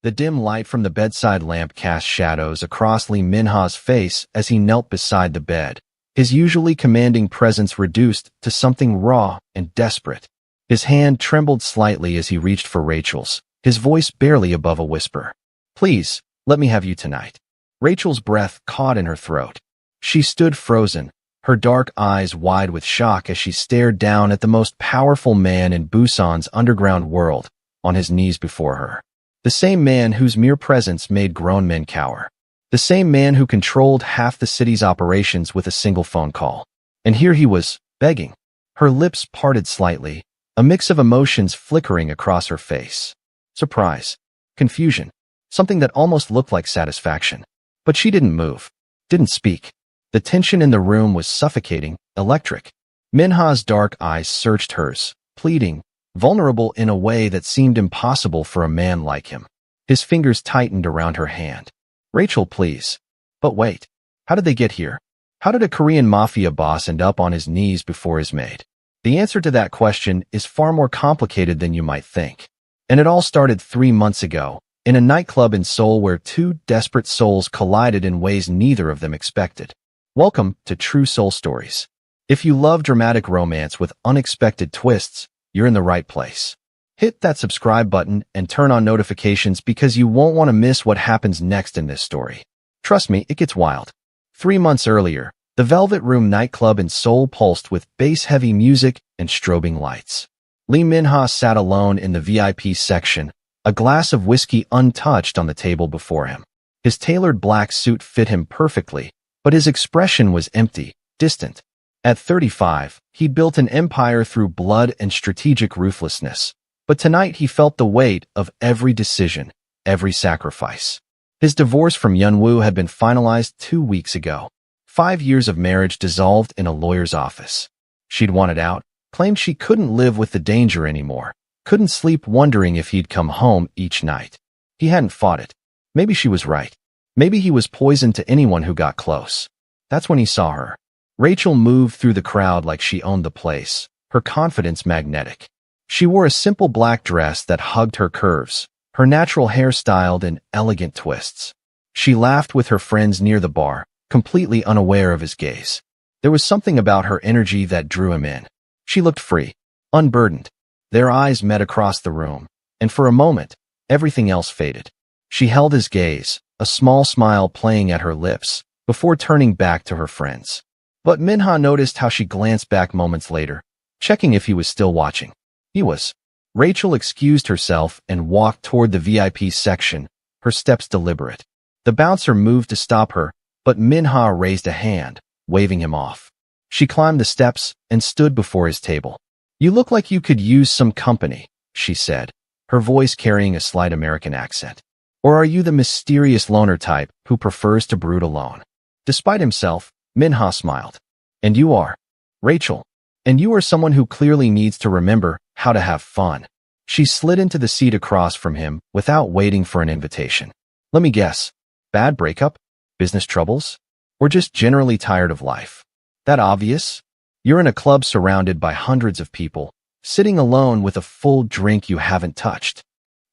The dim light from the bedside lamp cast shadows across Lee Min-ha's face as he knelt beside the bed, his usually commanding presence reduced to something raw and desperate. His hand trembled slightly as he reached for Rachel's, his voice barely above a whisper. "Please, let me have you tonight." Rachel's breath caught in her throat. She stood frozen, her dark eyes wide with shock as she stared down at the most powerful man in Busan's underground world, on his knees before her. The same man whose mere presence made grown men cower. The same man who controlled half the city's operations with a single phone call. And here he was, begging. Her lips parted slightly, a mix of emotions flickering across her face. Surprise, confusion, something that almost looked like satisfaction. But she didn't move, didn't speak. The tension in the room was suffocating, electric. Min-ha's dark eyes searched hers, pleading, vulnerable in a way that seemed impossible for a man like him. His fingers tightened around her hand. "Rachel, please." But wait, how did they get here? How did a Korean mafia boss end up on his knees before his maid? The answer to that question is far more complicated than you might think. And it all started 3 months ago, in a nightclub in Seoul where two desperate souls collided in ways neither of them expected. Welcome to True Soul Stories. If you love dramatic romance with unexpected twists, you're in the right place. Hit that subscribe button and turn on notifications because you won't want to miss what happens next in this story. Trust me, it gets wild. 3 months earlier, the Velvet Room nightclub in Seoul pulsed with bass-heavy music and strobing lights. Lee Min-ha sat alone in the VIP section, a glass of whiskey untouched on the table before him. His tailored black suit fit him perfectly, but his expression was empty, distant. At 35, he'd built an empire through blood and strategic ruthlessness. But tonight he felt the weight of every decision, every sacrifice. His divorce from Yunwoo had been finalized 2 weeks ago. 5 years of marriage dissolved in a lawyer's office. She'd wanted out, claimed she couldn't live with the danger anymore, couldn't sleep wondering if he'd come home each night. He hadn't fought it. Maybe she was right. Maybe he was poison to anyone who got close. That's when he saw her. Rachel moved through the crowd like she owned the place, her confidence magnetic. She wore a simple black dress that hugged her curves, her natural hair styled in elegant twists. She laughed with her friends near the bar, completely unaware of his gaze. There was something about her energy that drew him in. She looked free, unburdened. Their eyes met across the room, and for a moment, everything else faded. She held his gaze, a small smile playing at her lips, before turning back to her friends. But Min-ha noticed how she glanced back moments later, checking if he was still watching. He was. Rachel excused herself and walked toward the VIP section, her steps deliberate. The bouncer moved to stop her, but Min-ha raised a hand, waving him off. She climbed the steps and stood before his table. "You look like you could use some company," she said, her voice carrying a slight American accent. "Or are you the mysterious loner type who prefers to brood alone?" Despite himself, Min-ha smiled. "And you are, Rachel. And you are someone who clearly needs to remember how to have fun." She slid into the seat across from him without waiting for an invitation. "Let me guess. Bad breakup? Business troubles? Or just generally tired of life? That obvious? You're in a club surrounded by hundreds of people, sitting alone with a full drink you haven't touched."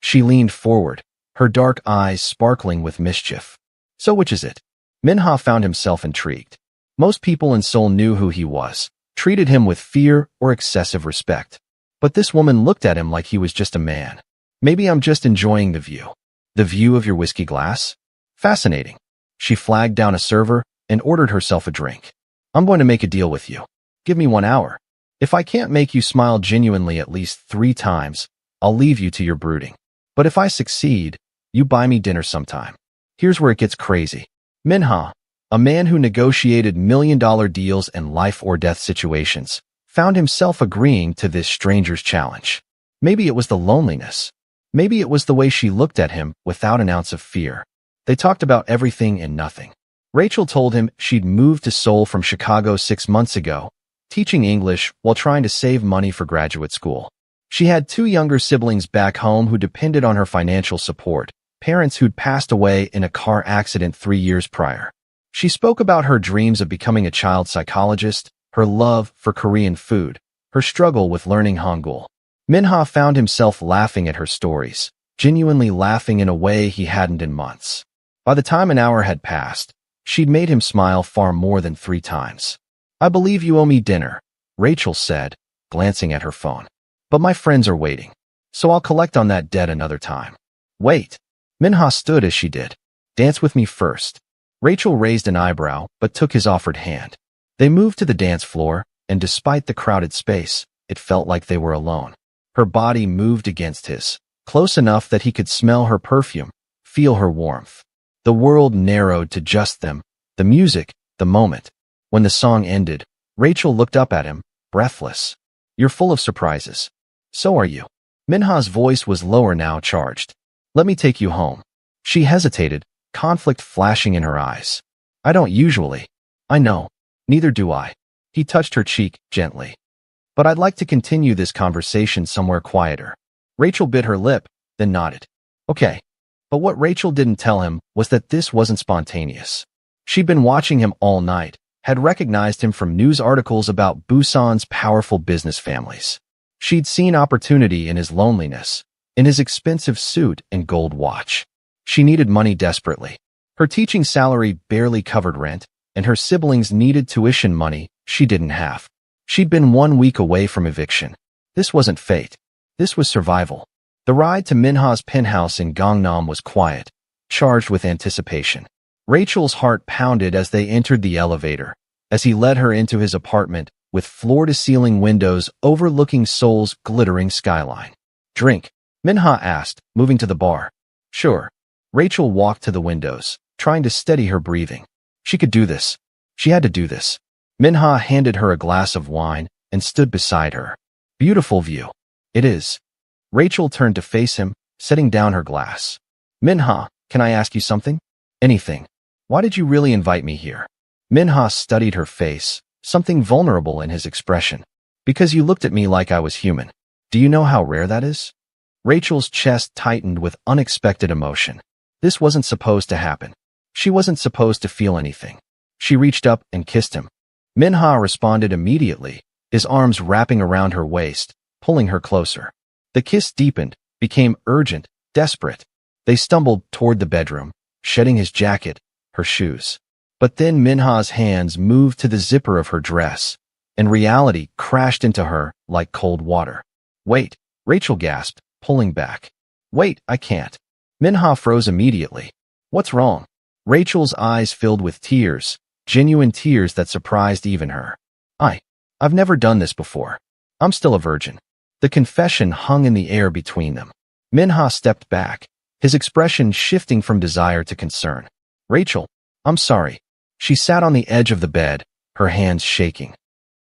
She leaned forward, her dark eyes sparkling with mischief. "So which is it?" Min-ha found himself intrigued. Most people in Seoul knew who he was, treated him with fear or excessive respect. But this woman looked at him like he was just a man. "Maybe I'm just enjoying the view." "The view of your whiskey glass? Fascinating." She flagged down a server and ordered herself a drink. "I'm going to make a deal with you. Give me 1 hour. If I can't make you smile genuinely at least 3 times, I'll leave you to your brooding. But if I succeed, you buy me dinner sometime." Here's where it gets crazy. Min-ha, a man who negotiated million-dollar deals and life-or-death situations, found himself agreeing to this stranger's challenge. Maybe it was the loneliness. Maybe it was the way she looked at him without an ounce of fear. They talked about everything and nothing. Rachel told him she'd moved to Seoul from Chicago 6 months ago, teaching English while trying to save money for graduate school. She had 2 younger siblings back home who depended on her financial support, parents who'd passed away in a car accident 3 years prior. She spoke about her dreams of becoming a child psychologist, her love for Korean food, her struggle with learning Hangul. Min-ha found himself laughing at her stories, genuinely laughing in a way he hadn't in months. By the time an hour had passed, she'd made him smile far more than 3 times. "I believe you owe me dinner," Rachel said, glancing at her phone. "But my friends are waiting, so I'll collect on that debt another time." "Wait." Minha stood as she did. "Dance with me first." Rachel raised an eyebrow, but took his offered hand. They moved to the dance floor, and despite the crowded space, it felt like they were alone. Her body moved against his, close enough that he could smell her perfume, feel her warmth. The world narrowed to just them, the music, the moment. When the song ended, Rachel looked up at him, breathless. "You're full of surprises." "So are you." Minha's voice was lower now, charged. "Let me take you home." She hesitated, conflict flashing in her eyes. "I don't usually." "I know. Neither do I." He touched her cheek gently. "But I'd like to continue this conversation somewhere quieter." Rachel bit her lip, then nodded. "Okay." But what Rachel didn't tell him was that this wasn't spontaneous. She'd been watching him all night, had recognized him from news articles about Busan's powerful business families. She'd seen opportunity in his loneliness, in his expensive suit and gold watch. She needed money desperately. Her teaching salary barely covered rent, and her siblings needed tuition money she didn't have. She'd been 1 week away from eviction. This wasn't fate. This was survival. The ride to Minha's penthouse in Gangnam was quiet, charged with anticipation. Rachel's heart pounded as they entered the elevator, as he led her into his apartment with floor-to-ceiling windows overlooking Seoul's glittering skyline. "Drink?" Minha asked, moving to the bar. "Sure." Rachel walked to the windows, trying to steady her breathing. She could do this. She had to do this. Minha handed her a glass of wine and stood beside her. "Beautiful view." "It is." Rachel turned to face him, setting down her glass. "Minha, can I ask you something?" "Anything." "Why did you really invite me here?" Minha studied her face, something vulnerable in his expression. "Because you looked at me like I was human. Do you know how rare that is?" Rachel's chest tightened with unexpected emotion. This wasn't supposed to happen. She wasn't supposed to feel anything. She reached up and kissed him. Minha responded immediately, his arms wrapping around her waist, pulling her closer. The kiss deepened, became urgent, desperate. They stumbled toward the bedroom, shedding his jacket, her shoes. But then Minha's hands moved to the zipper of her dress, and reality crashed into her like cold water. "Wait," Rachel gasped, pulling back. "Wait, I can't." Minha froze immediately. "What's wrong?" Rachel's eyes filled with tears, genuine tears that surprised even her. I've never done this before. I'm still a virgin." The confession hung in the air between them. Minha stepped back, his expression shifting from desire to concern. "Rachel, I'm sorry." She sat on the edge of the bed, her hands shaking.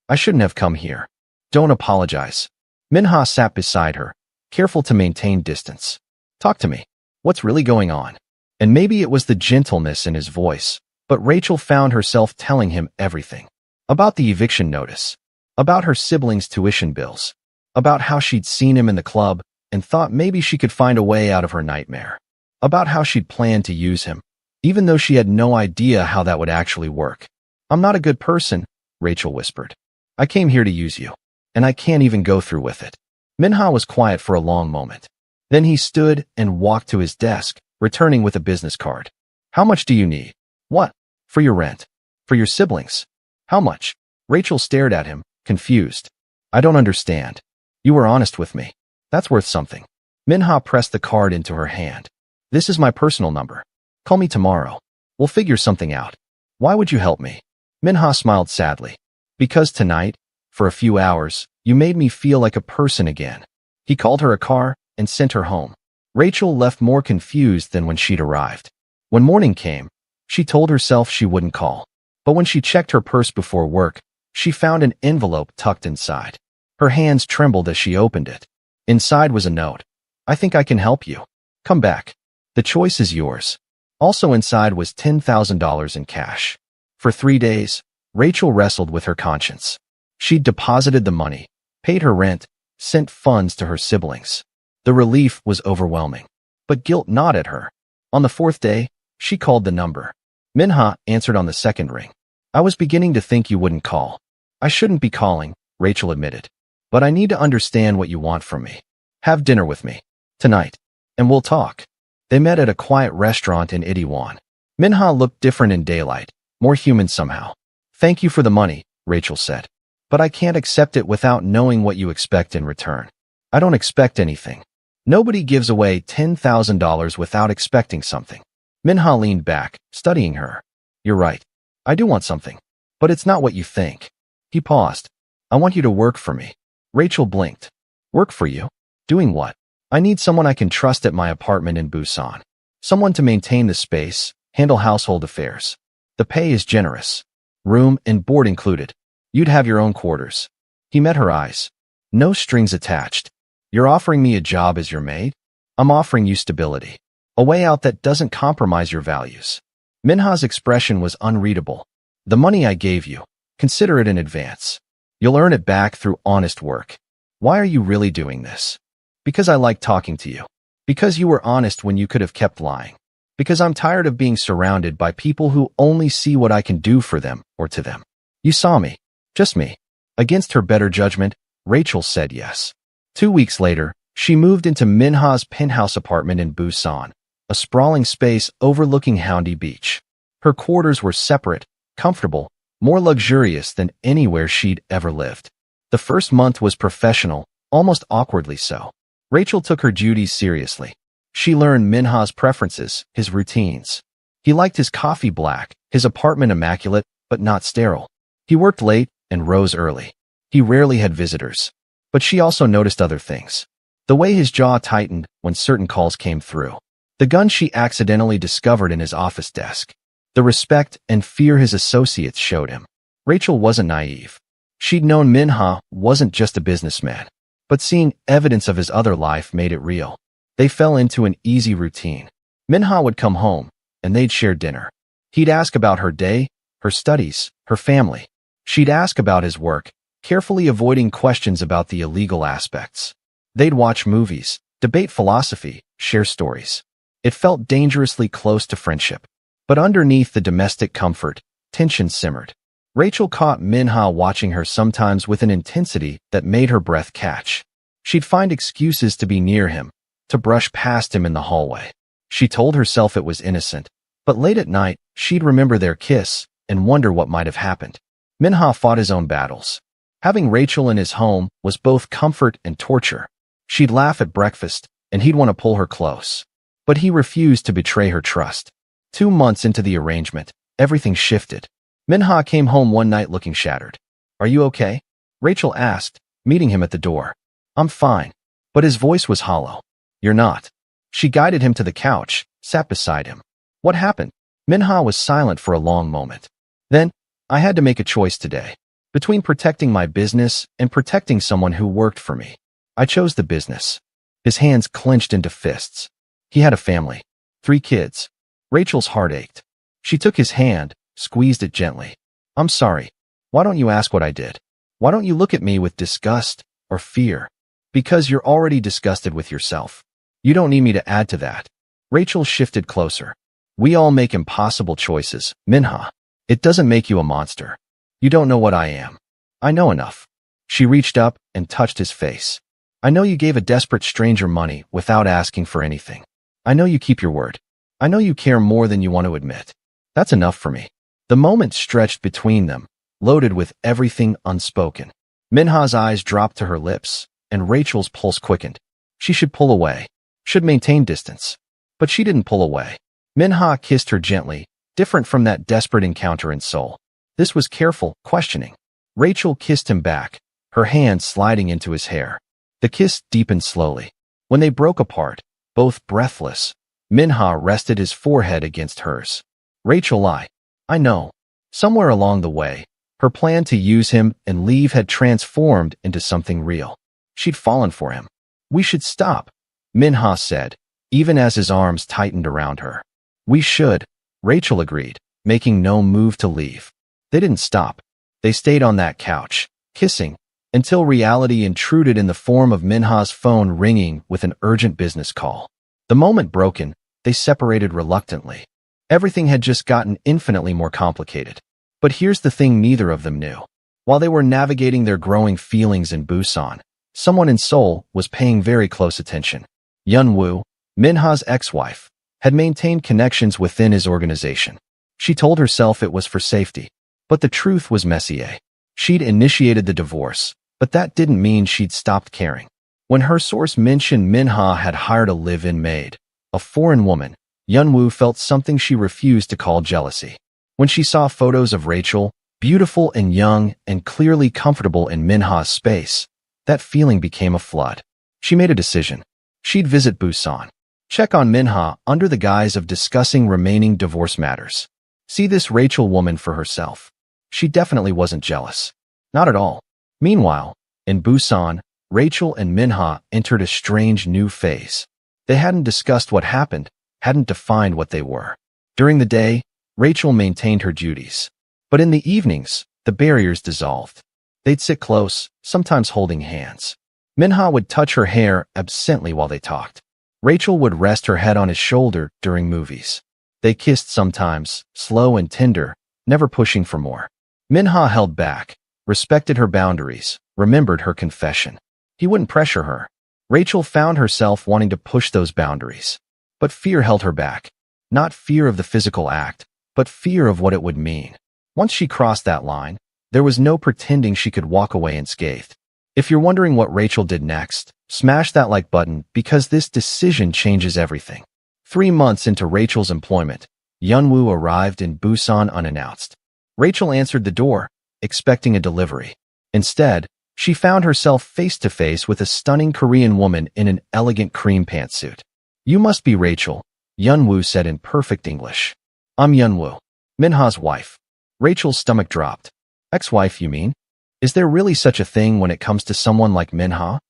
"I shouldn't have come here. Don't apologize." Minha sat beside her, careful to maintain distance. "Talk to me. What's really going on?" And maybe it was the gentleness in his voice, but Rachel found herself telling him everything. About the eviction notice, about her siblings' tuition bills, about how she'd seen him in the club and thought maybe she could find a way out of her nightmare, about how she'd planned to use him, even though she had no idea how that would actually work. "I'm not a good person," Rachel whispered. "I came here to use you, and I can't even go through with it." Minha was quiet for a long moment. Then he stood and walked to his desk, returning with a business card. "How much do you need?" "What?" "For your rent. For your siblings." "How much?" Rachel stared at him, confused. "I don't understand." "You were honest with me. That's worth something." Minha pressed the card into her hand. "This is my personal number. Call me tomorrow. We'll figure something out." "Why would you help me?" Minha smiled sadly. "Because tonight, for a few hours, you made me feel like a person again." He called her a car and sent her home. Rachel left more confused than when she'd arrived. When morning came, she told herself she wouldn't call. But when she checked her purse before work, she found an envelope tucked inside. Her hands trembled as she opened it. Inside was a note. "I think I can help you. Come back. The choice is yours." Also inside was $10,000 in cash. For 3 days, Rachel wrestled with her conscience. She'd deposited the money, paid her rent, sent funds to her siblings. The relief was overwhelming. But guilt gnawed at her. On the 4th day, she called the number. Minha answered on the 2nd ring. "I was beginning to think you wouldn't call." "I shouldn't be calling," Rachel admitted. "But I need to understand what you want from me. Have dinner with me. Tonight." and we'll talk. They met at a quiet restaurant in Itaewon. Minha looked different in daylight, more human somehow. Thank you for the money, Rachel said. But I can't accept it without knowing what you expect in return. I don't expect anything. Nobody gives away $10,000 without expecting something. Minha leaned back, studying her. You're right. I do want something. But it's not what you think. He paused. I want you to work for me. Rachel blinked. Work for you? Doing what? I need someone I can trust at my apartment in Busan. Someone to maintain the space, handle household affairs. The pay is generous. Room and board included. You'd have your own quarters. He met her eyes. No strings attached. You're offering me a job as your maid? I'm offering you stability. A way out that doesn't compromise your values. Minha's expression was unreadable. The money I gave you, consider it in advance. You'll earn it back through honest work. Why are you really doing this? Because I like talking to you. Because you were honest when you could have kept lying. Because I'm tired of being surrounded by people who only see what I can do for them or to them. You saw me. Just me. Against her better judgment, Rachel said yes. 2 weeks later, she moved into Minha's penthouse apartment in Busan, a sprawling space overlooking Haeundae Beach. Her quarters were separate, comfortable, more luxurious than anywhere she'd ever lived. The first month was professional, almost awkwardly so. Rachel took her duties seriously. She learned Minha's preferences, his routines. He liked his coffee black, his apartment immaculate, but not sterile. He worked late and rose early. He rarely had visitors. But she also noticed other things. The way his jaw tightened when certain calls came through. The gun she accidentally discovered in his office desk. The respect and fear his associates showed him. Rachel wasn't naive. She'd known Minha wasn't just a businessman. But seeing evidence of his other life made it real. They fell into an easy routine. Minha would come home, and they'd share dinner. He'd ask about her day, her studies, her family. She'd ask about his work, carefully avoiding questions about the illegal aspects. They'd watch movies, debate philosophy, share stories. It felt dangerously close to friendship. But underneath the domestic comfort, tension simmered. Rachel caught Minha watching her sometimes with an intensity that made her breath catch. She'd find excuses to be near him, to brush past him in the hallway. She told herself it was innocent, but late at night, she'd remember their kiss and wonder what might have happened. Minha fought his own battles. Having Rachel in his home was both comfort and torture. She'd laugh at breakfast, and he'd want to pull her close. But he refused to betray her trust. 2 months into the arrangement, everything shifted. Minha came home one night looking shattered. Are you okay? Rachel asked, meeting him at the door. I'm fine. But his voice was hollow. You're not. She guided him to the couch, sat beside him. What happened? Minha was silent for a long moment. Then, I had to make a choice today. Between protecting my business and protecting someone who worked for me. I chose the business. His hands clenched into fists. He had a family. 3 kids. Rachel's heart ached. She took his hand, squeezed it gently. I'm sorry. Why don't you ask what I did? Why don't you look at me with disgust or fear? Because you're already disgusted with yourself. You don't need me to add to that. Rachel shifted closer. We all make impossible choices, Minha. It doesn't make you a monster. You don't know what I am. I know enough. She reached up and touched his face. I know you gave a desperate stranger money without asking for anything. I know you keep your word. I know you care more than you want to admit. That's enough for me. The moment stretched between them, loaded with everything unspoken. Minha's eyes dropped to her lips, and Rachel's pulse quickened. She should pull away, should maintain distance. But she didn't pull away. Minha kissed her gently, different from that desperate encounter in Seoul. This was careful, questioning. Rachel kissed him back, her hand sliding into his hair. The kiss deepened slowly. When they broke apart, both breathless, Minha rested his forehead against hers. Rachel, I know. Somewhere along the way, her plan to use him and leave had transformed into something real. She'd fallen for him. We should stop, Minha said, even as his arms tightened around her. We should, Rachel agreed, making no move to leave. They didn't stop. They stayed on that couch, kissing, until reality intruded in the form of Minha's phone ringing with an urgent business call. The moment broken, they separated reluctantly. Everything had just gotten infinitely more complicated. But here's the thing neither of them knew. While they were navigating their growing feelings in Busan, someone in Seoul was paying very close attention. Yun Woo, Minha's ex-wife, had maintained connections within his organization. She told herself it was for safety. But the truth was messier. She'd initiated the divorce, but that didn't mean she'd stopped caring. When her source mentioned Minha had hired a live-in maid, a foreign woman, Yunwoo felt something she refused to call jealousy. When she saw photos of Rachel, beautiful and young and clearly comfortable in Minha's space, that feeling became a flood. She made a decision. She'd visit Busan. Check on Minha under the guise of discussing remaining divorce matters. See this Rachel woman for herself. She definitely wasn't jealous. Not at all. Meanwhile, in Busan, Rachel and Minha entered a strange new phase. They hadn't discussed what happened, hadn't defined what they were. During the day, Rachel maintained her duties. But in the evenings, the barriers dissolved. They'd sit close, sometimes holding hands. Minha would touch her hair absently while they talked. Rachel would rest her head on his shoulder during movies. They kissed sometimes, slow and tender, never pushing for more. Minha held back, respected her boundaries, remembered her confession. He wouldn't pressure her. Rachel found herself wanting to push those boundaries. But fear held her back. Not fear of the physical act, but fear of what it would mean. Once she crossed that line, there was no pretending she could walk away unscathed. If you're wondering what Rachel did next, smash that like button because this decision changes everything. 3 months into Rachel's employment, Yunwoo arrived in Busan unannounced. Rachel answered the door, expecting a delivery. Instead, she found herself face-to-face with a stunning Korean woman in an elegant cream pantsuit. "You must be Rachel," Yunwoo said in perfect English. "I'm Yunwoo, Minha's wife." Rachel's stomach dropped. "Ex-wife, you mean? Is there really such a thing when it comes to someone like Minha?"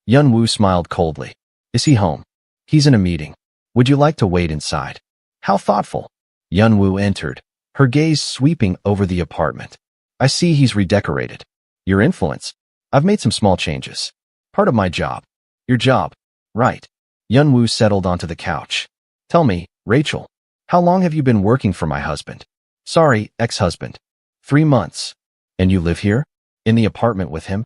Yunwoo smiled coldly. "Is he home?" "He's in a meeting. Would you like to wait inside?" "How thoughtful." Yunwoo entered, her gaze sweeping over the apartment. "I see he's redecorated. Your influence? I've made some small changes. Part of my job." "Your job? Right." Yunwoo settled onto the couch. "Tell me, Rachel, how long have you been working for my husband?" "Sorry, ex-husband." 3 months. "And you live here? In the apartment with him?"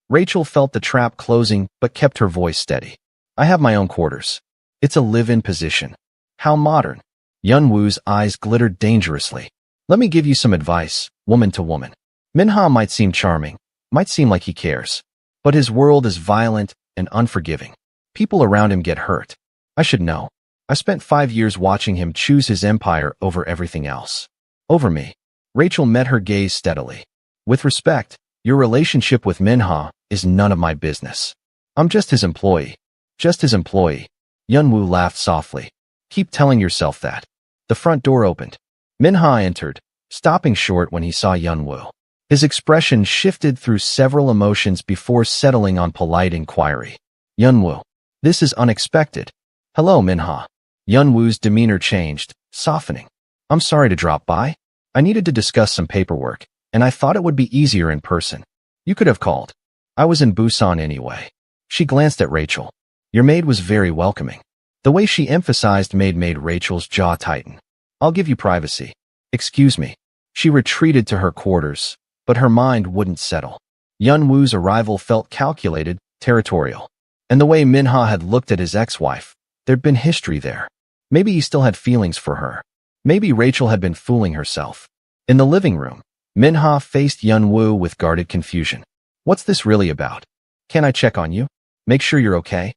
Rachel felt the trap closing but kept her voice steady. "I have my own quarters. It's a live-in position." "How modern." Yunwoo's eyes glittered dangerously. "Let me give you some advice, woman to woman. Minha might seem charming, might seem like he cares, but his world is violent and unforgiving. People around him get hurt. I should know. I spent 5 years watching him choose his empire over everything else. Over me." Rachel met her gaze steadily. "With respect, your relationship with Minha is none of my business. I'm just his employee." "Just his employee." Yunwoo laughed softly. "Keep telling yourself that." The front door opened. Minha entered, stopping short when he saw Yunwoo. His expression shifted through several emotions before settling on polite inquiry. "Yunwoo, this is unexpected." "Hello, Minha." Yunwoo's demeanor changed, softening. "I'm sorry to drop by. I needed to discuss some paperwork, and I thought it would be easier in person. You could have called. I was in Busan anyway." She glanced at Rachel. "Your maid was very welcoming." The way she emphasized made Rachel's jaw tighten. "I'll give you privacy." "Excuse me." She retreated to her quarters, but her mind wouldn't settle. Yunwoo's arrival felt calculated, territorial. And the way Minha had looked at his ex-wife, there'd been history there. Maybe he still had feelings for her. Maybe Rachel had been fooling herself. In the living room, Minha faced Yunwoo with guarded confusion. "What's this really about? Can I check on you? Make sure you're okay?"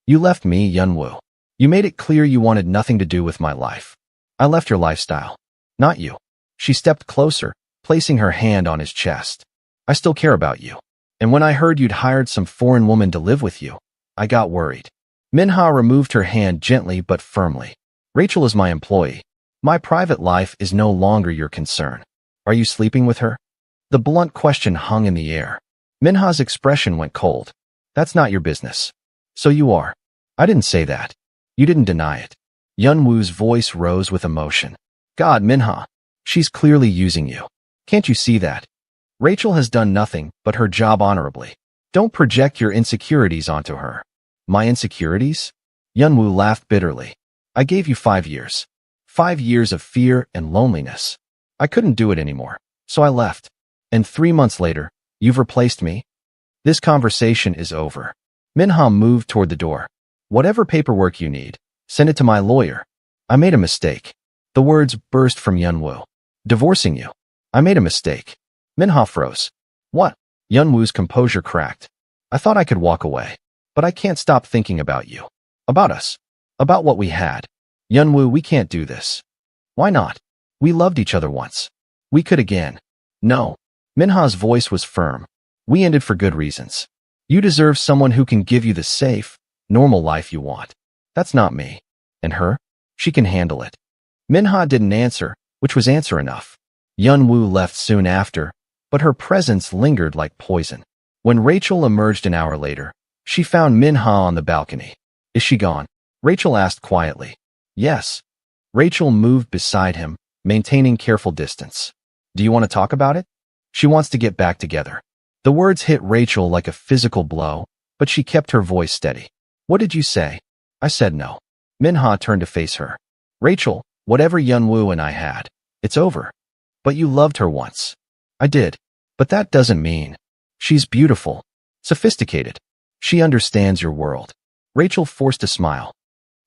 "You left me, Yunwoo. You made it clear you wanted nothing to do with my life." "I left your lifestyle. Not you." She stepped closer, placing her hand on his chest. "I still care about you. And when I heard you'd hired some foreign woman to live with you, I got worried." Minha removed her hand gently but firmly. "Rachel is my employee. My private life is no longer your concern. Are you sleeping with her?" The blunt question hung in the air. Minha's expression went cold. "That's not your business." "So you are." "I didn't say that." "You didn't deny it." Yunwoo's voice rose with emotion. "God, Minha, she's clearly using you. Can't you see that? Rachel has done nothing but her job honorably. Don't project your insecurities onto her." "My insecurities?" Yunwoo laughed bitterly. "I gave you 5 years. 5 years of fear and loneliness. I couldn't do it anymore, so I left. And 3 months later, you've replaced me? This conversation is over." Minha moved toward the door. "Whatever paperwork you need, Send it to my lawyer. I made a mistake. The words burst from Yunwoo. Divorcing you. I made a mistake. Minha froze. What? Yunwoo's composure cracked. I thought I could walk away. But I can't stop thinking about you. About us. About what we had. Yunwoo, we can't do this. Why not? We loved each other once. We could again. No. Minha's voice was firm. We ended for good reasons. You deserve someone who can give you the safe, normal life you want. That's not me. And her? She can handle it. Minha didn't answer, which was answer enough. Yunwoo left soon after, but her presence lingered like poison. When Rachel emerged an hour later, she found Minha on the balcony. Is she gone? Rachel asked quietly. Yes. Rachel moved beside him, maintaining careful distance. Do you want to talk about it? She wants to get back together. The words hit Rachel like a physical blow, but she kept her voice steady. What did you say? I said no. Minha turned to face her. Rachel, whatever Yunwoo and I had, it's over. But you loved her once. I did. But that doesn't mean. She's beautiful. Sophisticated. She understands your world. Rachel forced a smile.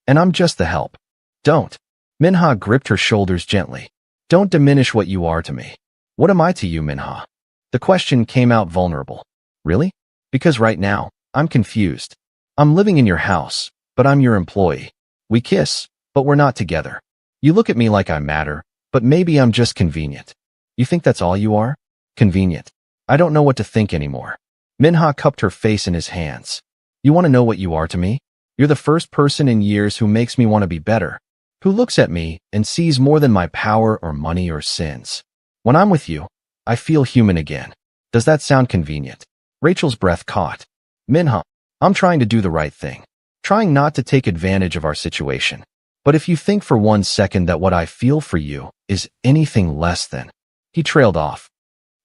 And I'm just the help. Don't. Minha gripped her shoulders gently. Don't diminish what you are to me. What am I to you, Minha? The question came out vulnerable. Really? Because right now, I'm confused. I'm living in your house, but I'm your employee. We kiss, but we're not together. You look at me like I matter, but maybe I'm just convenient. You think that's all you are? Convenient. I don't know what to think anymore. Minha cupped her face in his hands. You want to know what you are to me? You're the first person in years who makes me want to be better, who looks at me and sees more than my power or money or sins. When I'm with you, I feel human again. Does that sound convenient? Rachel's breath caught. Minha, I'm trying to do the right thing. Trying not to take advantage of our situation. But if you think for 1 second that what I feel for you is anything less than... He trailed off.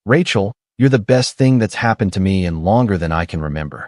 Rachel, you're the best thing that's happened to me in longer than I can remember.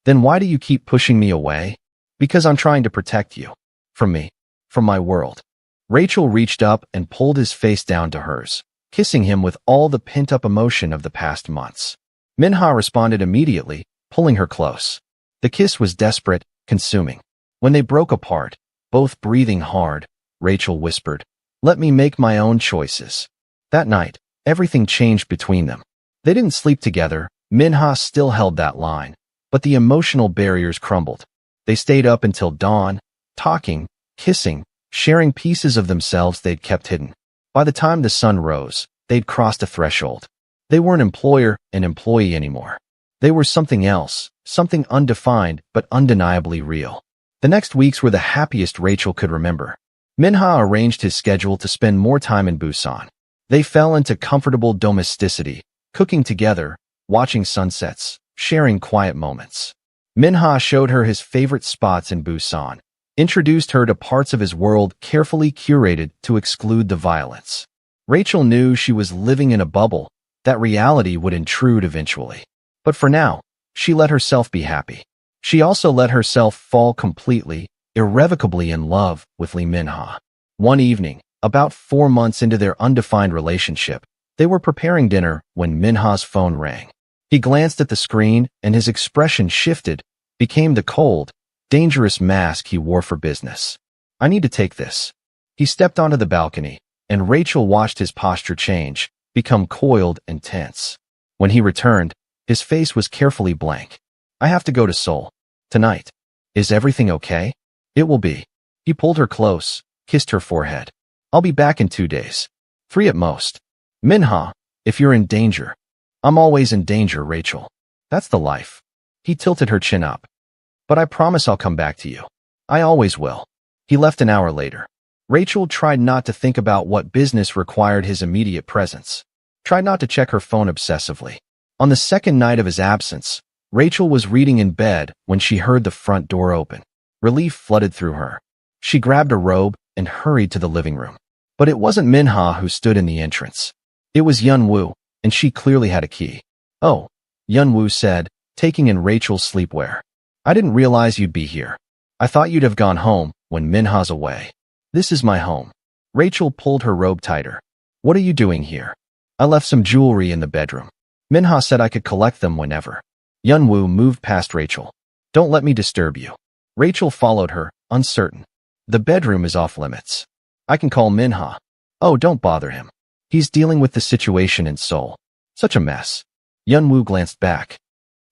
Then why do you keep pushing me away? Because I'm trying to protect you. From me. From my world. Rachel reached up and pulled his face down to hers, kissing him with all the pent-up emotion of the past months. Minha responded immediately, pulling her close. The kiss was desperate, consuming. When they broke apart, both breathing hard, Rachel whispered, "Let me make my own choices." That night, everything changed between them. They didn't sleep together. Minha still held that line, but the emotional barriers crumbled. They stayed up until dawn, talking, kissing, sharing pieces of themselves they'd kept hidden. By the time the sun rose, they'd crossed a threshold. They weren't employer and employee anymore. They were something else, something undefined but undeniably real. The next weeks were the happiest Rachel could remember. Minha arranged his schedule to spend more time in Busan. They fell into comfortable domesticity, cooking together, watching sunsets, sharing quiet moments. Minha showed her his favorite spots in Busan, introduced her to parts of his world carefully curated to exclude the violence. Rachel knew she was living in a bubble, that reality would intrude eventually. But for now, she let herself be happy. She also let herself fall completely, irrevocably in love with Lee Minha. One evening, about 4 months into their undefined relationship, they were preparing dinner when Minha's phone rang. He glanced at the screen and his expression shifted, became the cold, dangerous mask he wore for business. I need to take this. He stepped onto the balcony, and Rachel watched his posture change, become coiled and tense. When he returned, his face was carefully blank. I have to go to Seoul. Tonight. Is everything okay? It will be. He pulled her close, kissed her forehead. I'll be back in 2 days. 3 at most. Minha, if you're in danger. I'm always in danger, Rachel. That's the life. He tilted her chin up. But I promise I'll come back to you. I always will. He left an hour later. Rachel tried not to think about what business required his immediate presence. Tried not to check her phone obsessively. On the second night of his absence, Rachel was reading in bed when she heard the front door open. Relief flooded through her. She grabbed a robe and hurried to the living room. But it wasn't Minha who stood in the entrance. It was Yunwoo, and she clearly had a key. Oh, Yunwoo said, taking in Rachel's sleepwear. I didn't realize you'd be here. I thought you'd have gone home when Minha's away. This is my home. Rachel pulled her robe tighter. What are you doing here? I left some jewelry in the bedroom. Minha said I could collect them whenever. Yunwoo moved past Rachel. Don't let me disturb you. Rachel followed her, uncertain. The bedroom is off limits. I can call Minha. Oh, don't bother him. He's dealing with the situation in Seoul. Such a mess. Yunwoo glanced back.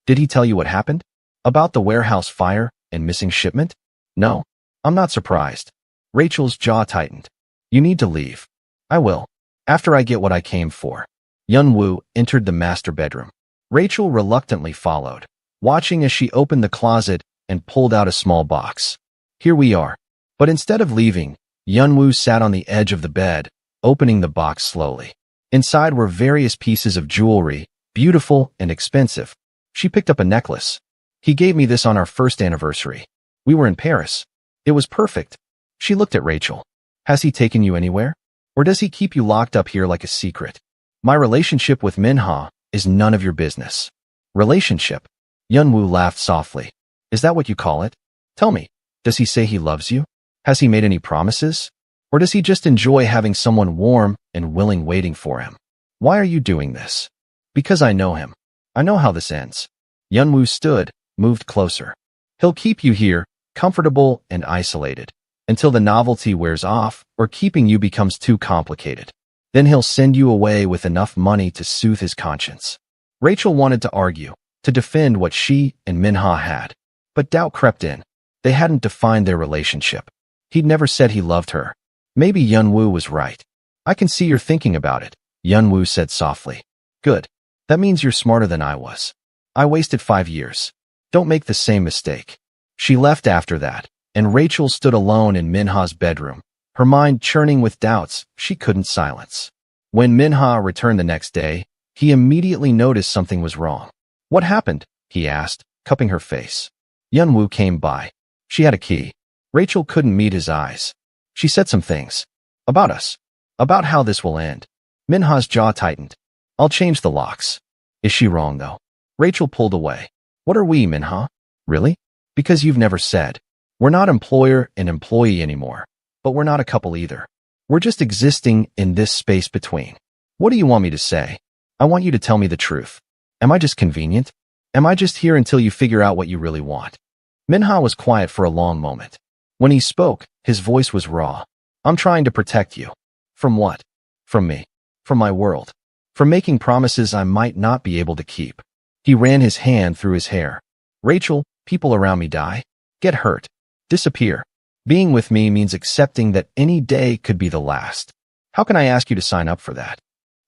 Did he tell you what happened? About the warehouse fire and missing shipment? No. I'm not surprised. Rachel's jaw tightened. You need to leave. I will. After I get what I came for. Yunwoo entered the master bedroom. Rachel reluctantly followed, watching as she opened the closet and pulled out a small box. Here we are. But instead of leaving, Yunwoo sat on the edge of the bed, opening the box slowly. Inside were various pieces of jewelry, beautiful and expensive. She picked up a necklace. He gave me this on our first anniversary. We were in Paris. It was perfect. She looked at Rachel. Has he taken you anywhere? Or does he keep you locked up here like a secret? My relationship with Minha is none of your business. Relationship? Yunwoo laughed softly. Is that what you call it? Tell me, does he say he loves you? Has he made any promises? Or does he just enjoy having someone warm and willing waiting for him? Why are you doing this? Because I know him. I know how this ends. Yunwoo stood, moved closer. He'll keep you here, comfortable and isolated, until the novelty wears off or keeping you becomes too complicated. Then he'll send you away with enough money to soothe his conscience. Rachel wanted to argue, to defend what she and Minha had. But doubt crept in. They hadn't defined their relationship. He'd never said he loved her. Maybe Yunwoo was right. I can see you're thinking about it, Yunwoo said softly. Good. That means you're smarter than I was. I wasted 5 years. Don't make the same mistake. She left after that, and Rachel stood alone in Minha's bedroom, her mind churning with doubts she couldn't silence. When Minha returned the next day, he immediately noticed something was wrong. What happened? He asked, cupping her face. Yunwoo came by. She had a key. Rachel couldn't meet his eyes. She said some things. About us. About how this will end. Minha's jaw tightened. I'll change the locks. Is she wrong, though? Rachel pulled away. What are we, Minha? Really? Because you've never said. We're not employer and employee anymore. But we're not a couple either. We're just existing in this space between. What do you want me to say? I want you to tell me the truth. Am I just convenient? Am I just here until you figure out what you really want? Minha was quiet for a long moment. When he spoke, his voice was raw. I'm trying to protect you. From what? From me. From my world. From making promises I might not be able to keep. He ran his hand through his hair. Rachel, people around me die, get hurt, disappear. Being with me means accepting that any day could be the last. How can I ask you to sign up for that?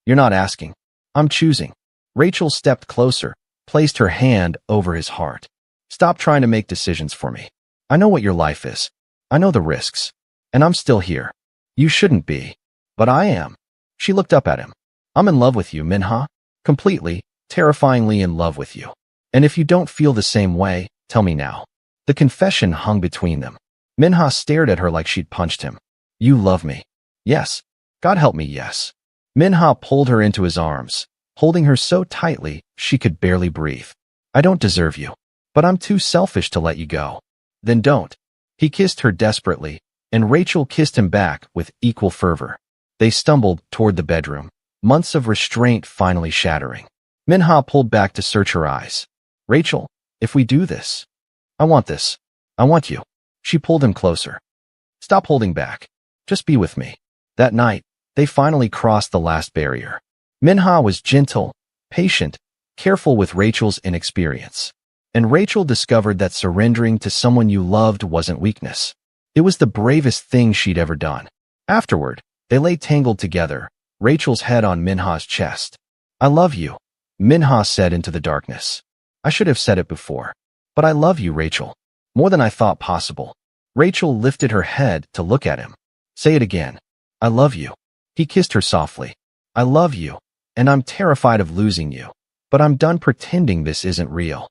You're not asking. I'm choosing. Rachel stepped closer, placed her hand over his heart. Stop trying to make decisions for me. I know what your life is. I know the risks. And I'm still here. You shouldn't be. But I am. She looked up at him. I'm in love with you, Minha. Completely, terrifyingly in love with you. And if you don't feel the same way, tell me now. The confession hung between them. Minha stared at her like she'd punched him. You love me. Yes. God help me, yes. Minha pulled her into his arms, holding her so tightly she could barely breathe. I don't deserve you. But I'm too selfish to let you go. Then don't. He kissed her desperately, and Rachel kissed him back with equal fervor. They stumbled toward the bedroom, months of restraint finally shattering. Minha pulled back to search her eyes. Rachel, if we do this. I want this. I want you. She pulled him closer. Stop holding back. Just be with me. That night, they finally crossed the last barrier. Minha was gentle, patient, careful with Rachel's inexperience. And Rachel discovered that surrendering to someone you loved wasn't weakness. It was the bravest thing she'd ever done. Afterward, they lay tangled together, Rachel's head on Minha's chest. I love you, Minha said into the darkness. I should have said it before. But I love you, Rachel. More than I thought possible. Rachel lifted her head to look at him. Say it again. I love you. He kissed her softly. I love you, and I'm terrified of losing you. But I'm done pretending this isn't real.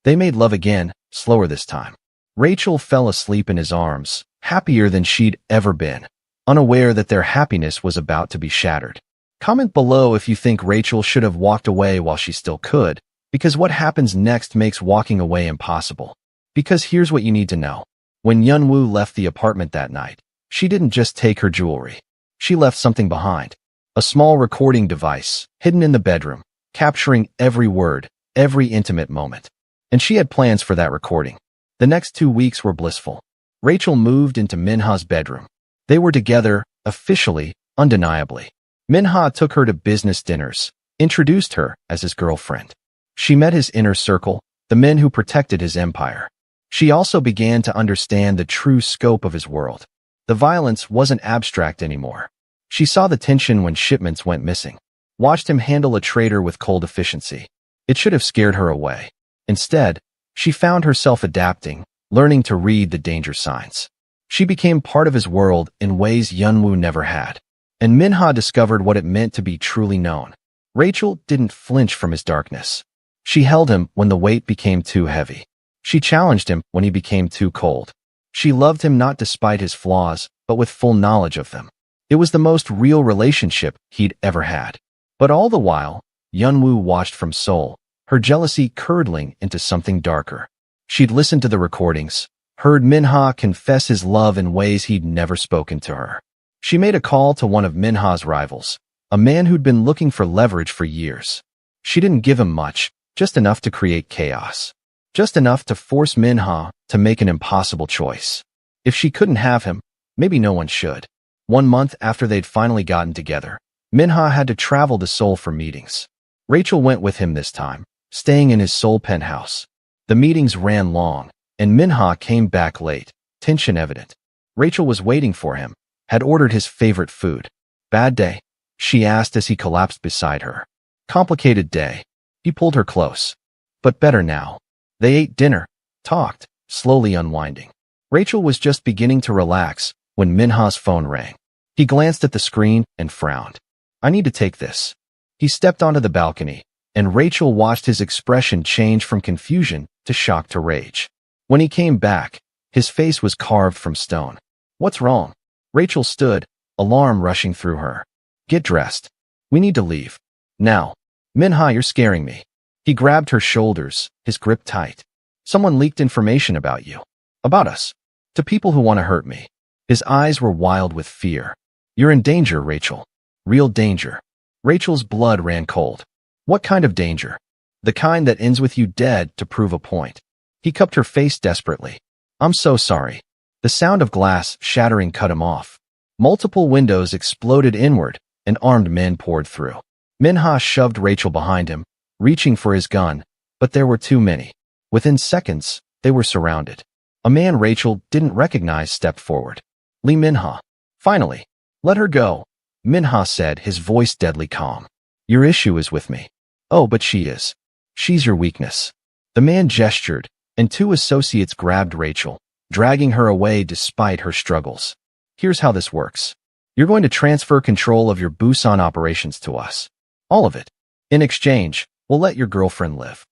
They made love again, slower this time. Rachel fell asleep in his arms, happier than she'd ever been, unaware that their happiness was about to be shattered. Comment below if you think Rachel should have walked away while she still could, because what happens next makes walking away impossible. Because here's what you need to know. When Yunwoo left the apartment that night, she didn't just take her jewelry. She left something behind. A small recording device, hidden in the bedroom, capturing every word, every intimate moment. And she had plans for that recording. The next 2 weeks were blissful. Rachel moved into Minha's bedroom. They were together, officially, undeniably. Minha took her to business dinners, introduced her as his girlfriend. She met his inner circle, the men who protected his empire. She also began to understand the true scope of his world. The violence wasn't abstract anymore. She saw the tension when shipments went missing, watched him handle a traitor with cold efficiency. It should have scared her away. Instead, she found herself adapting, learning to read the danger signs. She became part of his world in ways Yunwoo never had. And Minha discovered what it meant to be truly known. Rachel didn't flinch from his darkness. She held him when the weight became too heavy. She challenged him when he became too cold. She loved him not despite his flaws, but with full knowledge of them. It was the most real relationship he'd ever had. But all the while, Yunwoo watched from Seoul, her jealousy curdling into something darker. She'd listened to the recordings, heard Minha confess his love in ways he'd never spoken to her. She made a call to one of Minha's rivals, a man who'd been looking for leverage for years. She didn't give him much, just enough to create chaos. Just enough to force Minha to make an impossible choice. If she couldn't have him, maybe no one should. 1 month after they'd finally gotten together, Minha had to travel to Seoul for meetings. Rachel went with him this time, staying in his Seoul penthouse. The meetings ran long, and Minha came back late, tension evident. Rachel was waiting for him, had ordered his favorite food. Bad day? She asked as he collapsed beside her. Complicated day. He pulled her close. But better now. They ate dinner, talked, slowly unwinding. Rachel was just beginning to relax when Minha's phone rang. He glanced at the screen and frowned. I need to take this. He stepped onto the balcony, and Rachel watched his expression change from confusion to shock to rage. When he came back, his face was carved from stone. What's wrong? Rachel stood, alarm rushing through her. Get dressed. We need to leave. Now. Minha, you're scaring me. He grabbed her shoulders, his grip tight. Someone leaked information about you. About us. To people who want to hurt me. His eyes were wild with fear. You're in danger, Rachel. Real danger. Rachel's blood ran cold. What kind of danger? The kind that ends with you dead to prove a point. He cupped her face desperately. I'm so sorry. The sound of glass shattering cut him off. Multiple windows exploded inward, and armed men poured through. Minha shoved Rachel behind him, reaching for his gun, but there were too many. Within seconds, they were surrounded. A man Rachel didn't recognize stepped forward. Lee Minha. Finally. Let her go, Minha said, his voice deadly calm. Your issue is with me. Oh, but she is. She's your weakness. The man gestured, and 2 associates grabbed Rachel, dragging her away despite her struggles. Here's how this works. You're going to transfer control of your Busan operations to us. All of it. In exchange, we'll let your girlfriend live.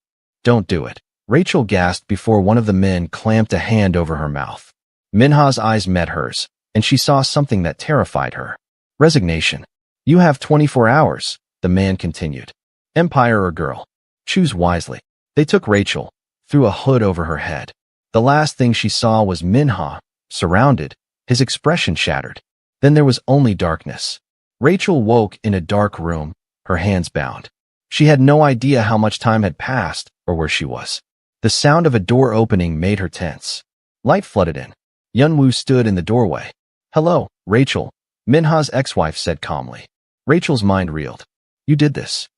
Don't do it. Rachel gasped before one of the men clamped a hand over her mouth. Minha's eyes met hers, and she saw something that terrified her. Resignation. You have 24 hours, the man continued. Empire or girl. Choose wisely. They took Rachel, threw a hood over her head. The last thing she saw was Minha, surrounded, his expression shattered. Then there was only darkness. Rachel woke in a dark room, her hands bound. She had no idea how much time had passed or where she was. The sound of a door opening made her tense. Light flooded in. Yunwoo stood in the doorway. Hello, Rachel, Minha's ex-wife said calmly. Rachel's mind reeled. You did this.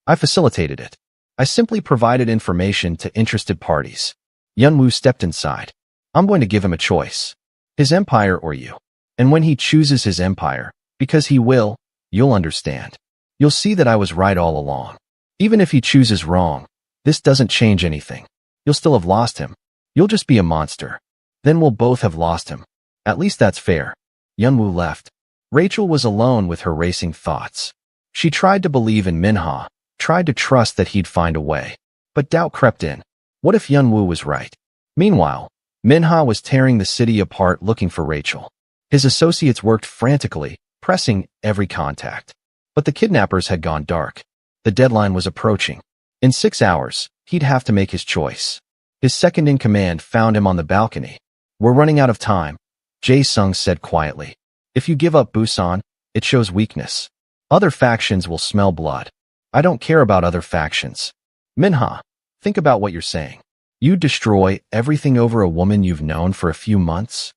I facilitated it. I simply provided information to interested parties. Yunwoo stepped inside. I'm going to give him a choice. His empire or you. And when he chooses his empire, because he will, you'll understand. You'll see that I was right all along. Even if he chooses wrong, this doesn't change anything. You'll still have lost him. You'll just be a monster. Then we'll both have lost him. At least that's fair. Yunwoo left. Rachel was alone with her racing thoughts. She tried to believe in Minha, tried to trust that he'd find a way. But doubt crept in. What if Yunwoo was right? Meanwhile, Minha was tearing the city apart looking for Rachel. His associates worked frantically, pressing every contact. But the kidnappers had gone dark. The deadline was approaching. In 6 hours, he'd have to make his choice. His second-in-command found him on the balcony. We're running out of time, Jae-sung said quietly. If you give up Busan, it shows weakness. Other factions will smell blood. I don't care about other factions. Minha, think about what you're saying. You'd destroy everything over a woman you've known for a few months?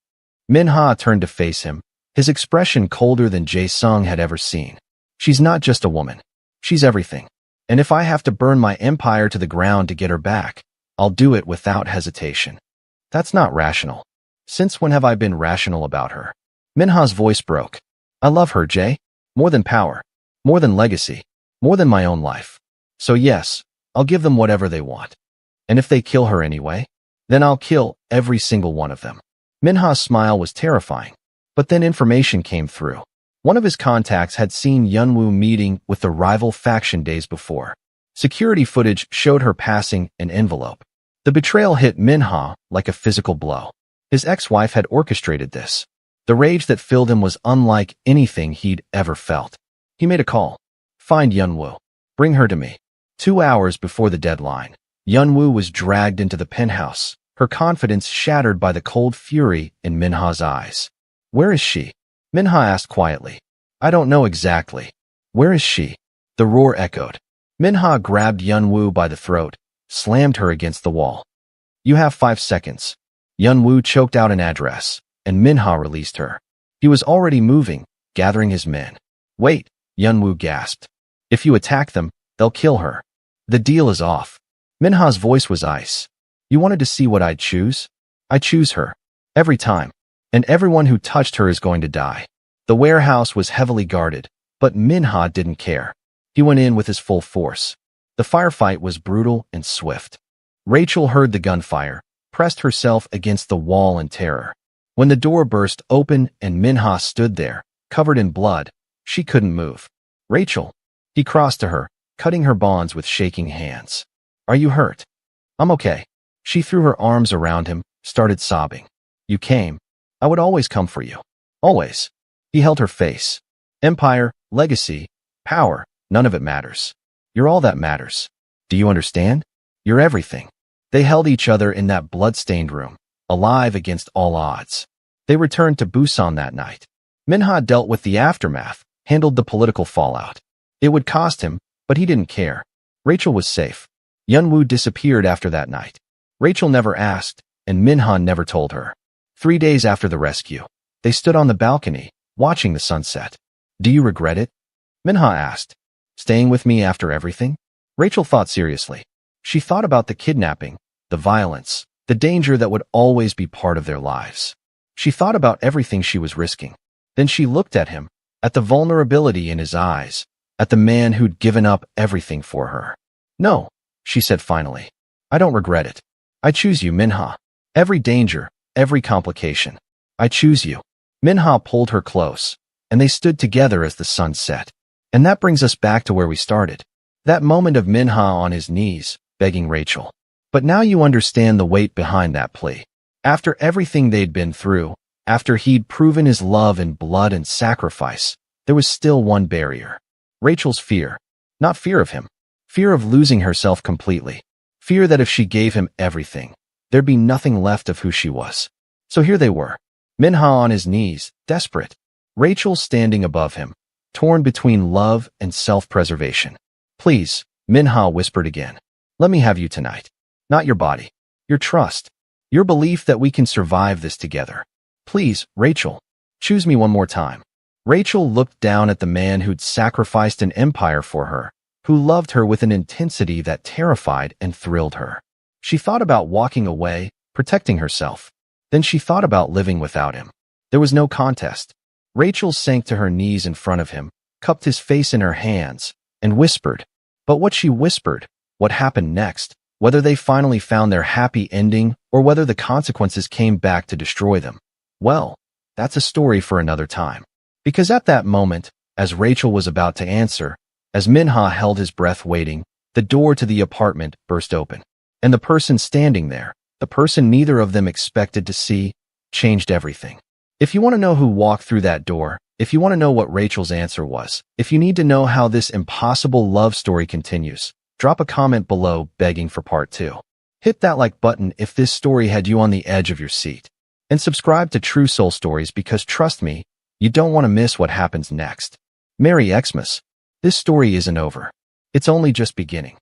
Minha turned to face him, his expression colder than Jae-sung had ever seen. She's not just a woman. She's everything. And if I have to burn my empire to the ground to get her back, I'll do it without hesitation. That's not rational. Since when have I been rational about her? Minha's voice broke. I love her, Jae. More than power. More than legacy. More than my own life. So yes, I'll give them whatever they want. And if they kill her anyway, then I'll kill every single one of them. Minha's smile was terrifying. But then information came through. One of his contacts had seen Yunwoo meeting with the rival faction days before. Security footage showed her passing an envelope. The betrayal hit Minha like a physical blow. His ex-wife had orchestrated this. The rage that filled him was unlike anything he'd ever felt. He made a call. Find Yunwoo. Bring her to me. 2 hours before the deadline, Yunwoo was dragged into the penthouse, her confidence shattered by the cold fury in Minha's eyes. Where is she? Minha asked quietly. I don't know exactly. Where is she? The roar echoed. Minha grabbed Yunwoo by the throat, slammed her against the wall. You have 5 seconds. Yunwoo choked out an address, and Minha released her. He was already moving, gathering his men. Wait, Yunwoo gasped. If you attack them, they'll kill her. The deal is off. Minha's voice was ice. You wanted to see what I'd choose? I choose her. Every time. And everyone who touched her is going to die. The warehouse was heavily guarded, but Minha didn't care. He went in with his full force. The firefight was brutal and swift. Rachel heard the gunfire, pressed herself against the wall in terror. When the door burst open and Minha stood there, covered in blood, she couldn't move. Rachel. He crossed to her, cutting her bonds with shaking hands. Are you hurt? I'm okay. She threw her arms around him, started sobbing. You came. I would always come for you. Always. He held her face. Empire, legacy, power, none of it matters. You're all that matters. Do you understand? You're everything. They held each other in that blood-stained room, alive against all odds. They returned to Busan that night. Minha dealt with the aftermath, handled the political fallout. It would cost him, but he didn't care. Rachel was safe. Yunwoo disappeared after that night. Rachel never asked, and Minha never told her. 3 days after the rescue, they stood on the balcony, watching the sunset. Do you regret it? Minha asked. Staying with me after everything? Rachel thought seriously. She thought about the kidnapping, the violence, the danger that would always be part of their lives. She thought about everything she was risking. Then she looked at him, at the vulnerability in his eyes, at the man who'd given up everything for her. No, she said finally. I don't regret it. I choose you, Minha. Every danger, every complication. I choose you. Minha pulled her close, and they stood together as the sun set. And that brings us back to where we started. That moment of Minha on his knees, begging Rachel. But now you understand the weight behind that plea. After everything they'd been through, after he'd proven his love in blood and sacrifice, there was still one barrier. Rachel's fear. Not fear of him. Fear of losing herself completely. Fear that if she gave him everything, there'd be nothing left of who she was. So here they were. Minha on his knees, desperate. Rachel standing above him, torn between love and self-preservation. Please, Minha whispered again. Let me have you tonight. Not your body. Your trust. Your belief that we can survive this together. Please, Rachel. Choose me one more time. Rachel looked down at the man who'd sacrificed an empire for her, who loved her with an intensity that terrified and thrilled her. She thought about walking away, protecting herself. Then she thought about living without him. There was no contest. Rachel sank to her knees in front of him, cupped his face in her hands, and whispered. But what she whispered, what happened next, whether they finally found their happy ending or whether the consequences came back to destroy them, well, that's a story for another time. Because at that moment, as Rachel was about to answer, as Minha held his breath waiting, the door to the apartment burst open. And the person standing there, the person neither of them expected to see, changed everything. If you want to know who walked through that door, if you want to know what Rachel's answer was, if you need to know how this impossible love story continues, drop a comment below begging for part 2. Hit that like button if this story had you on the edge of your seat. And subscribe to True Soul Stories because trust me, you don't want to miss what happens next. Merry Xmas. This story isn't over. It's only just beginning.